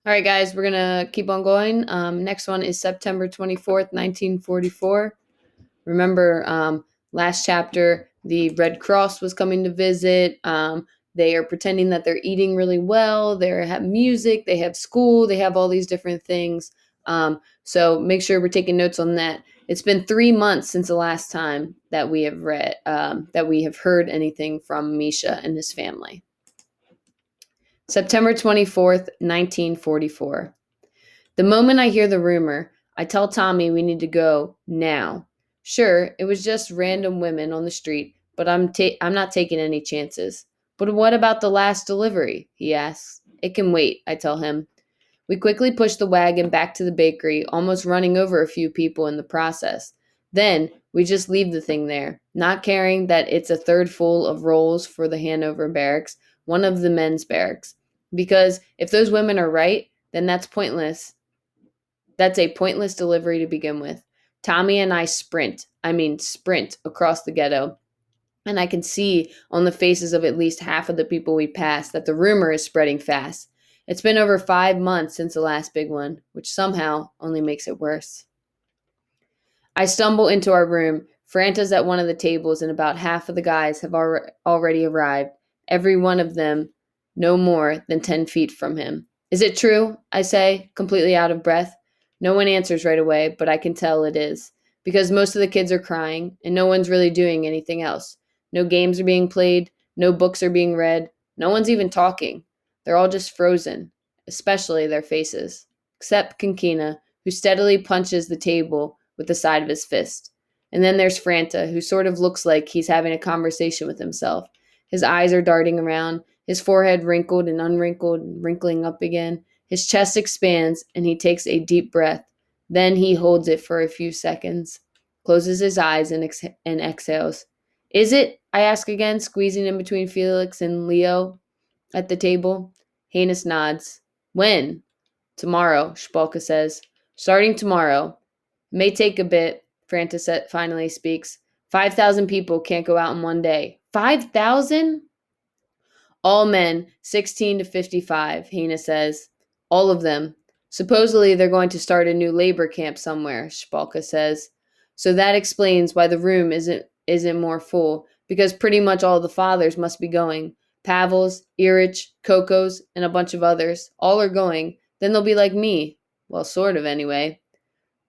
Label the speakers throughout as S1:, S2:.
S1: All right, guys, we're gonna keep on going. Next one is September 24th, 1944. Remember, last chapter, the Red Cross was coming to visit. They are pretending that they're eating really well. They have music, they have school, they have all these different things. So make sure we're taking notes on that. It's been 3 months since the last time that we have that we have heard anything from Misha and his family. September 24th, 1944. The moment I hear the rumor, I tell Tommy we need to go now. Sure, it was just random women on the street, but I'm not taking any chances. But what about the last delivery? He asks. It can wait, I tell him. We quickly push the wagon back to the bakery, almost running over a few people in the process. Then we just leave the thing there, not caring that it's a third full of rolls for the Hanover barracks, one of the men's barracks. Because if those women are right, then that's a pointless delivery to begin with. Tommy and I sprint across the ghetto. And I can see on the faces of at least half of the people we pass that the rumor is spreading fast. It's been over 5 months since the last big one, which somehow only makes it worse. I stumble into our room. Franta's at one of the tables, and about half of the guys have already arrived, every one of them no more than 10 feet from him. Is it true? I say, completely out of breath. No one answers right away, but I can tell it is, because most of the kids are crying, and no one's really doing anything else. No games are being played, no books are being read, no one's even talking. They're all just frozen, especially their faces, except Kinkina, who steadily punches the table with the side of his fist. And then there's Franta, who sort of looks like he's having a conversation with himself. His eyes are darting around, his forehead wrinkled and unwrinkled and wrinkling up again. His chest expands, and he takes a deep breath. Then he holds it for a few seconds, closes his eyes, and exhales. Is it? I ask again, squeezing in between Felix and Leo at the table. Hanus nods. When? Tomorrow, Spalka says. Starting tomorrow. May take a bit, Franta finally speaks. 5,000 people can't go out in one day. 5,000? All men, 16 to 55, Hina says. All of them. Supposedly they're going to start a new labor camp somewhere, Spalka says. So that explains why the room isn't more full, because pretty much all the fathers must be going. Pavels, Erich, Kokos, and a bunch of others. All are going. Then they'll be like me. Well, sort of, anyway.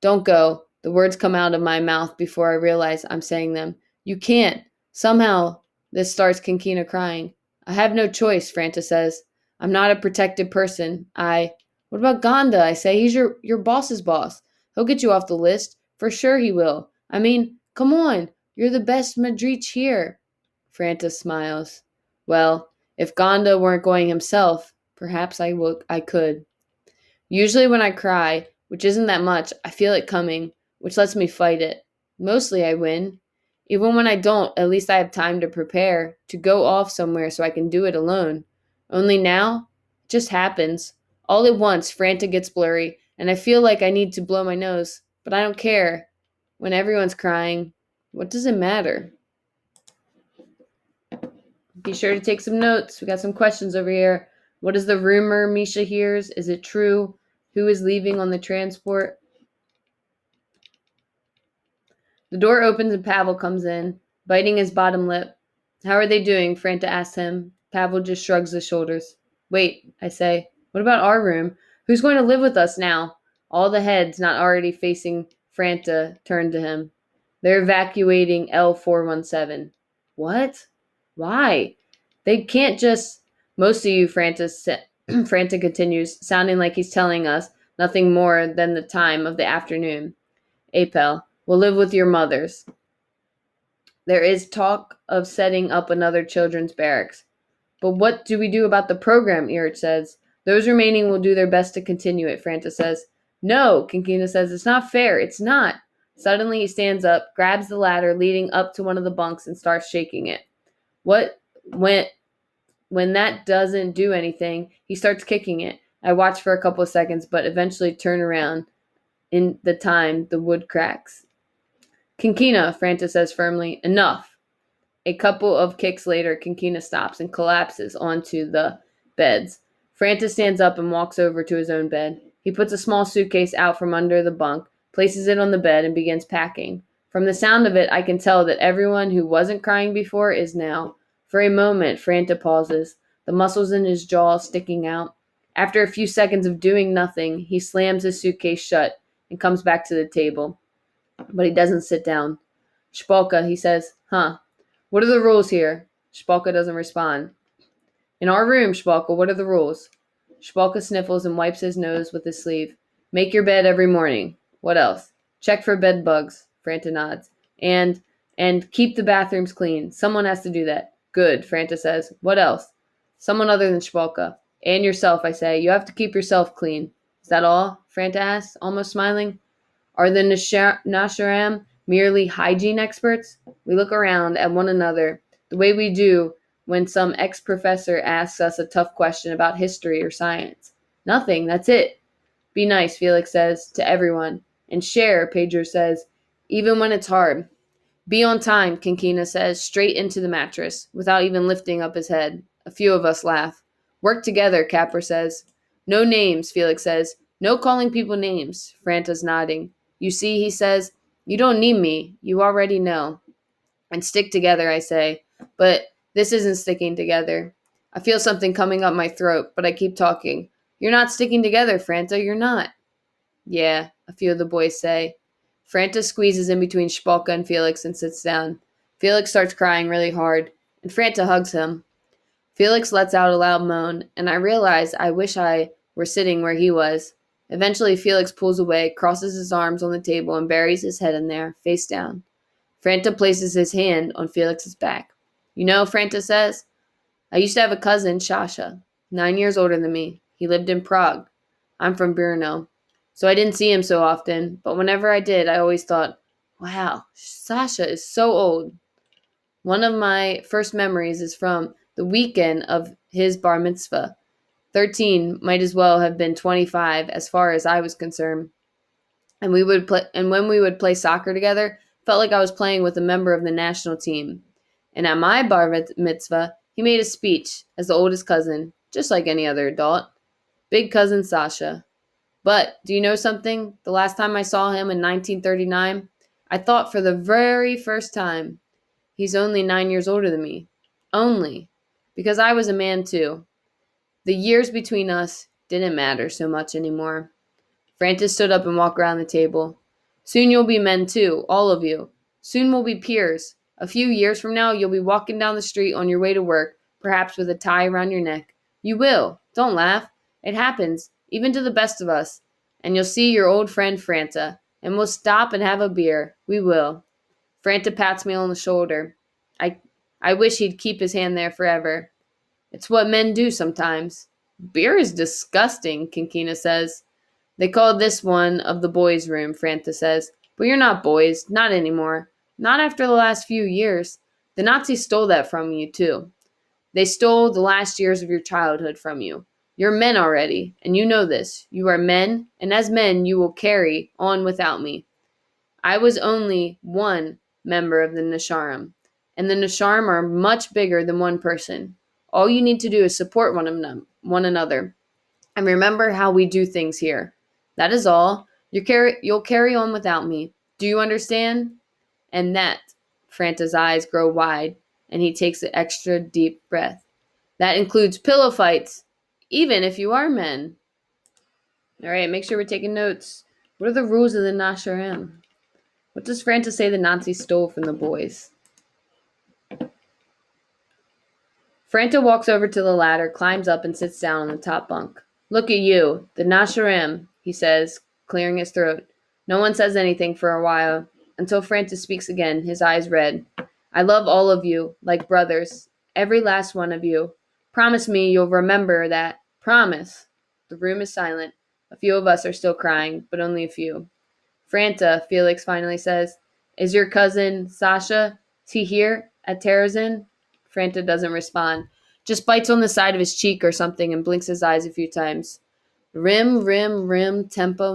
S1: Don't go. The words come out of my mouth before I realize I'm saying them. You can't. Somehow, this starts Kinkina crying. I have no choice, Franta says. I'm not a protected person. What about Gonda? I say. He's your boss's boss. He'll get you off the list. For sure he will. I mean, come on. You're the best Madrich here. Franta smiles. Well, if Gonda weren't going himself, perhaps I could. Usually when I cry, which isn't that much, I feel it coming, which lets me fight it. Mostly I win. Even when I don't, at least I have time to prepare, to go off somewhere so I can do it alone. Only now, it just happens. All at once, Franta gets blurry, and I feel like I need to blow my nose, but I don't care. When everyone's crying, what does it matter? Be sure to take some notes. We got some questions over here. What is the rumor Misha hears? Is it true? Who is leaving on the transport? The door opens and Pavel comes in, biting his bottom lip. How are they doing? Franta asks him. Pavel just shrugs his shoulders. Wait, I say. What about our room? Who's going to live with us now? All the heads not already facing Franta turn to him. They're evacuating L417. What? Why? They can't just. Most of you, Franta continues, sounding like he's telling us nothing more than the time of the afternoon. Apel, will live with your mothers. There is talk of setting up another children's barracks. But what do we do about the program? Erich says. Those remaining will do their best to continue it, Franta says. No, Kinkina says. It's not fair. It's not. Suddenly he stands up, grabs the ladder leading up to one of the bunks, and starts shaking it. What when that doesn't do anything, he starts kicking it. I watch for a couple of seconds, but eventually turn around in the time the wood cracks. Kinkina, Franta says firmly, enough. A couple of kicks later, Kinkina stops and collapses onto the beds. Franta stands up and walks over to his own bed. He puts a small suitcase out from under the bunk, places it on the bed, and begins packing. From the sound of it, I can tell that everyone who wasn't crying before is now. For a moment, Franta pauses, the muscles in his jaw sticking out. After a few seconds of doing nothing, he slams his suitcase shut and comes back to the table. But he doesn't sit down. Shpalka, he says, huh? What are the rules here? Shpalka doesn't respond. In our room, Shpalka, what are the rules? Shpalka sniffles and wipes his nose with his sleeve. Make your bed every morning. What else? Check for bed bugs. Franta nods. And keep the bathrooms clean. Someone has to do that. Good, Franta says. What else? Someone other than Shpalka. And yourself, I say. You have to keep yourself clean. Is that all? Franta asks, almost smiling. Are the Nasharam merely hygiene experts? We look around at one another the way we do when some ex-professor asks us a tough question about history or science. Nothing, that's it. Be nice, Felix says, to everyone. And share, Pedro says, even when it's hard. Be on time, Kinkina says, straight into the mattress, without even lifting up his head. A few of us laugh. Work together, Capper says. No names, Felix says. No calling people names. Franta's nodding. You see, he says, you don't need me. You already know. And stick together, I say. But this isn't sticking together. I feel something coming up my throat, but I keep talking. You're not sticking together, Franta. You're not. Yeah, a few of the boys say. Franta squeezes in between Shpalka and Felix and sits down. Felix starts crying really hard, and Franta hugs him. Felix lets out a loud moan, and I realize I wish I were sitting where he was. Eventually, Felix pulls away, crosses his arms on the table, and buries his head in there, face down. Franta places his hand on Felix's back. You know, Franta says, I used to have a cousin, Sasha, 9 years older than me. He lived in Prague. I'm from Brno. So I didn't see him so often, but whenever I did, I always thought, wow, Sasha is so old. One of my first memories is from the weekend of his bar mitzvah. 13 might as well have been 25 as far as I was concerned. And when we would play soccer together, felt like I was playing with a member of the national team. And at my bar mitzvah, he made a speech as the oldest cousin, just like any other adult. Big cousin Sasha. But, do you know something? The last time I saw him in 1939, I thought for the very first time, he's only 9 years older than me. Only. Because I was a man too. The years between us didn't matter so much anymore. Francis stood up and walked around the table. Soon you'll be men too, all of you. Soon we'll be peers. A few years from now, you'll be walking down the street on your way to work, perhaps with a tie around your neck. You will. Don't laugh. It happens, even to the best of us. And you'll see your old friend Franta, and we'll stop and have a beer. We will. Franta pats me on the shoulder. I wish he'd keep his hand there forever. It's what men do sometimes. Beer is disgusting, Kinkina says. They call this one of the boys' room, Franta says. But you're not boys, not anymore. Not after the last few years. The Nazis stole that from you, too. They stole the last years of your childhood from you. You're men already, and you know this. You are men, and as men you will carry on without me. I was only one member of the Nasharim, and the Nasharim are much bigger than one person. All you need to do is support one another, and remember how we do things here. That is all. You'll carry on without me. Do you understand? And that, Franta's eyes grow wide, and he takes an extra deep breath. That includes pillow fights, even if you are men. All right, make sure we're taking notes. What are the rules of the Nasharim? What does Franta say the Nazis stole from the boys? Franta walks over to the ladder, climbs up, and sits down on the top bunk. Look at you, the Nasharim, he says, clearing his throat. No one says anything for a while, until Franta speaks again, his eyes red. I love all of you, like brothers, every last one of you. Promise me you'll remember that. Promise. The room is silent. A few of us are still crying, but only a few. Franta, Felix finally says, is your cousin Sasha? Is he here at Terezin? Franta doesn't respond, just bites on the side of his cheek or something and blinks his eyes a few times. Rim, tempo,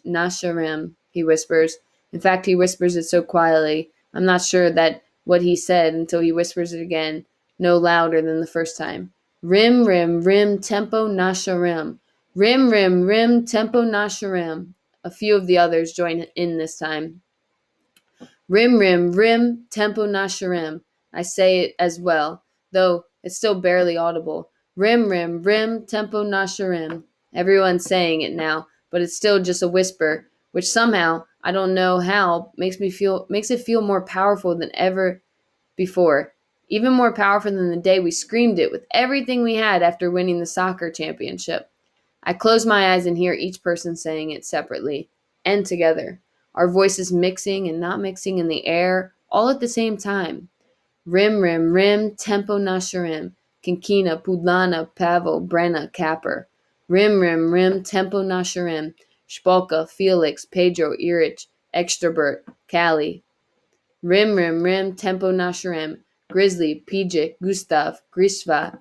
S1: nasharim, he whispers. In fact, he whispers it so quietly, I'm not sure that what he said until he whispers it again, no louder than the first time. Rim, rim, rim, tempo, nasharim. Rim, rim, rim, tempo, nasharim. A few of the others join in this time. Rim, rim, rim, tempo, nasharim. I say it as well, though it's still barely audible. Rim, rim, rim, tempo, nasharim. Everyone's saying it now, but it's still just a whisper, which somehow, I don't know how, makes it feel more powerful than ever before. Even more powerful than the day we screamed it with everything we had after winning the soccer championship. I close my eyes and hear each person saying it separately and together, our voices mixing and not mixing in the air, all at the same time. Rim, rim, rim, tempo nasharim, kinkina, pudlana, pavo, brenna, capper. Rim, rim, rim, tempo nasharim, Spolka, Felix, Pedro, Erich, Extrovert, Cali. Rim, rim, rim, tempo nasharim, Grizzly, Pijik, Gustav, Grisha,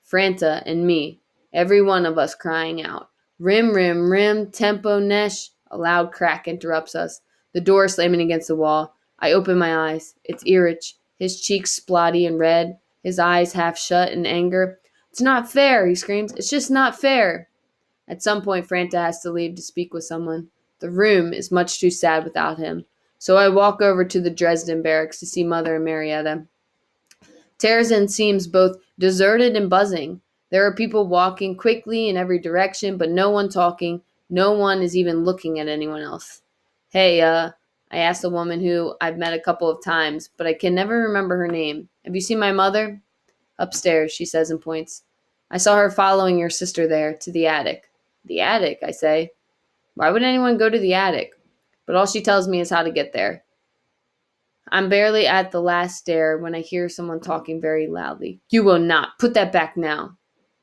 S1: Franta, and me, every one of us crying out. Rim, rim, rim, tempo, nesh. A loud crack interrupts us. The door slamming against the wall. I open my eyes. It's Erich, his cheeks splotty and red, his eyes half shut in anger. It's not fair, he screams. It's just not fair. At some point, Franta has to leave to speak with someone. The room is much too sad without him. So I walk over to the Dresden barracks to see Mother and Marietta. Terrazin seems both deserted and buzzing. There are people walking quickly in every direction, but no one talking. No one is even looking at anyone else. Hey, I asked a woman who I've met a couple of times, but I can never remember her name. Have you seen my mother? Upstairs, she says and points. I saw her following your sister there, to the attic. The attic, I say. Why would anyone go to the attic? But all she tells me is how to get there. I'm barely at the last stair when I hear someone talking very loudly. You will not. Put that back now.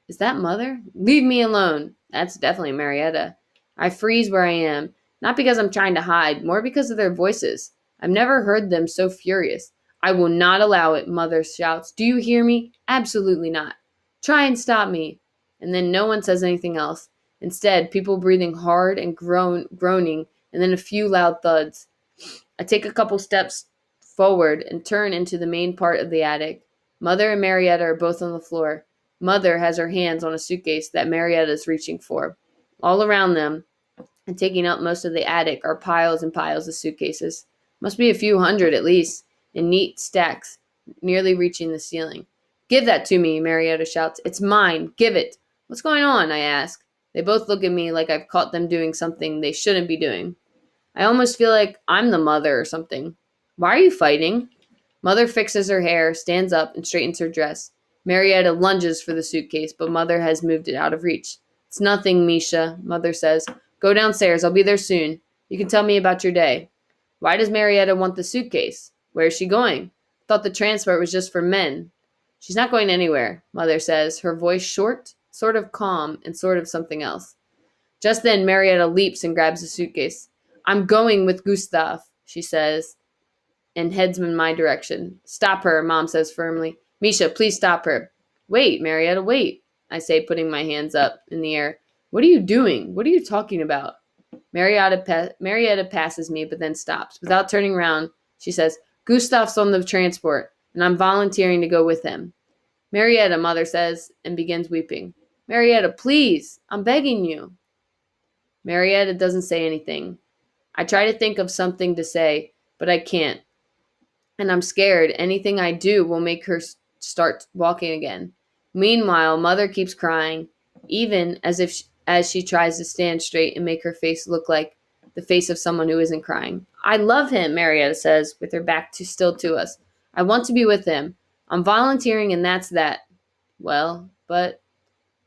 S1: Is that Mother? Leave me alone. That's definitely Marietta. I freeze where I am, not because I'm trying to hide, more because of their voices. I've never heard them so furious. I will not allow it, Mother shouts. Do you hear me? Absolutely not. Try and stop me. And then no one says anything else. Instead, people breathing hard and groaning, and then a few loud thuds. I take a couple steps forward and turn into the main part of the attic. Mother and Marietta are both on the floor. Mother has her hands on a suitcase that Marietta is reaching for. All around them, and taking up most of the attic, are piles and piles of suitcases. Must be a few hundred at least, in neat stacks, nearly reaching the ceiling. Give that to me, Marietta shouts. It's mine. Give it. What's going on? I ask. They both look at me like I've caught them doing something they shouldn't be doing. I almost feel like I'm the mother or something. Why are you fighting? Mother fixes her hair, stands up, and straightens her dress. Marietta lunges for the suitcase, but Mother has moved it out of reach. It's nothing, Misha, Mother says. Go downstairs. I'll be there soon. You can tell me about your day. Why does Marietta want the suitcase? Where is she going? Thought the transport was just for men. She's not going anywhere, Mother says, her voice short, sort of calm, and sort of something else. Just then, Marietta leaps and grabs the suitcase. I'm going with Gustav, she says, and heads in my direction. Stop her, Mom says firmly. Misha, please stop her. Wait, Marietta, wait, I say, putting my hands up in the air. What are you doing? What are you talking about? Marietta passes me, but then stops. Without turning around, she says, Gustav's on the transport, and I'm volunteering to go with him. Marietta, Mother says, and begins weeping. Marietta, please, I'm begging you. Marietta doesn't say anything. I try to think of something to say, but I can't. And I'm scared anything I do will make her start walking again. Meanwhile, Mother keeps crying, even as she tries to stand straight and make her face look like the face of someone who isn't crying. I love him, Marietta says, with her back still to us. I want to be with him. I'm volunteering, and that's that. Well, but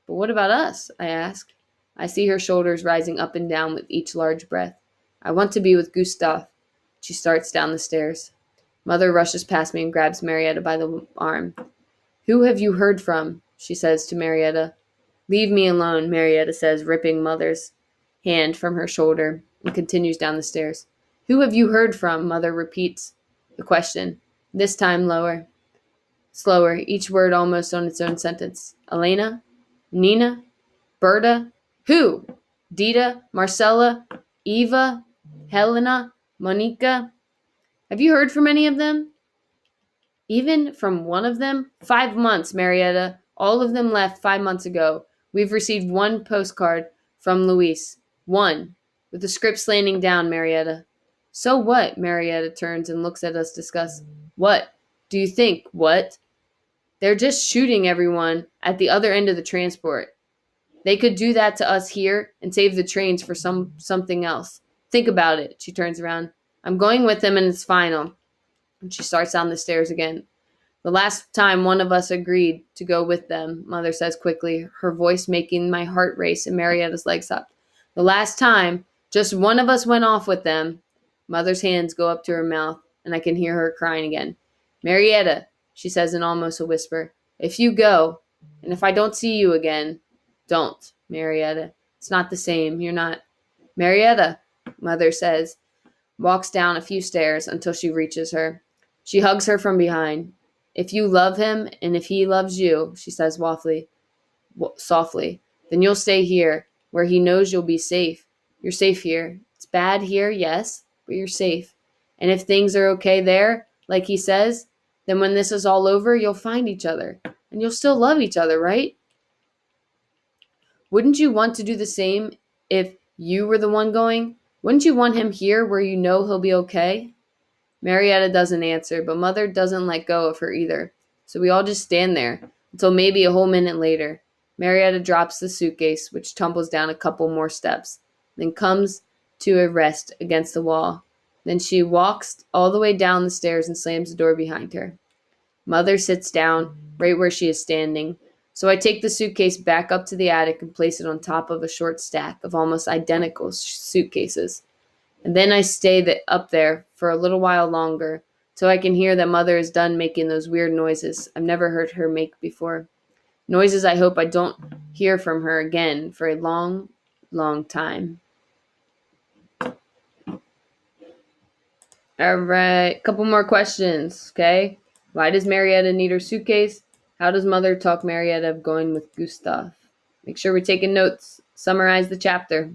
S1: what about us? I ask. I see her shoulders rising up and down with each large breath. I want to be with Gustav. She starts down the stairs. Mother rushes past me and grabs Marietta by the arm. Who have you heard from? She says to Marietta. Leave me alone, Marietta says, ripping Mother's hand from her shoulder, and continues down the stairs. Who have you heard from? Mother repeats the question, this time lower. Slower, each word almost on its own sentence. Elena? Nina? Berta? Who? Dita? Marcella? Eva? Helena? Monica? Have you heard from any of them? Even from one of them? 5 months, Marietta. All of them left 5 months ago. We've received one postcard from Luis. One. With the script slanting down, Marietta. So what? Marietta turns and looks at us disgust. What? Do you think? What? They're just shooting everyone at the other end of the transport. They could do that to us here and save the trains for something else. Think about it. She turns around. I'm going with them and it's final. And she starts down the stairs again. The last time one of us agreed to go with them, Mother says quickly, her voice making my heart race and Marietta's legs up. The last time just one of us went off with them. Mother's hands go up to her mouth, and I can hear her crying again. Marietta, she says in almost a whisper, if you go, and if I don't see you again, don't, Marietta. It's not the same. You're not. Marietta, Mother says, walks down a few stairs until she reaches her. She hugs her from behind. If you love him and if he loves you, she says softly, then you'll stay here where he knows you'll be safe. You're safe here. It's bad here, yes, but you're safe. And if things are okay there, like he says, then when this is all over, you'll find each other and you'll still love each other, right? Wouldn't you want to do the same if you were the one going? Wouldn't you want him here where you know he'll be okay? Marietta doesn't answer, but Mother doesn't let go of her either. So we all just stand there until maybe a whole minute later. Marietta drops the suitcase, which tumbles down a couple more steps, then comes to a rest against the wall. Then she walks all the way down the stairs and slams the door behind her. Mother sits down right where she is standing. So I take the suitcase back up to the attic and place it on top of a short stack of almost identical suitcases. And then I stay up there for a little while longer, so I can hear that Mother is done making those weird noises I've never heard her make before. Noises I hope I don't hear from her again for a long, long time. All right, couple more questions, okay? Why does Marietta need her suitcase? How does Mother talk Marietta of going with Gustav? Make sure we're taking notes. Summarize the chapter.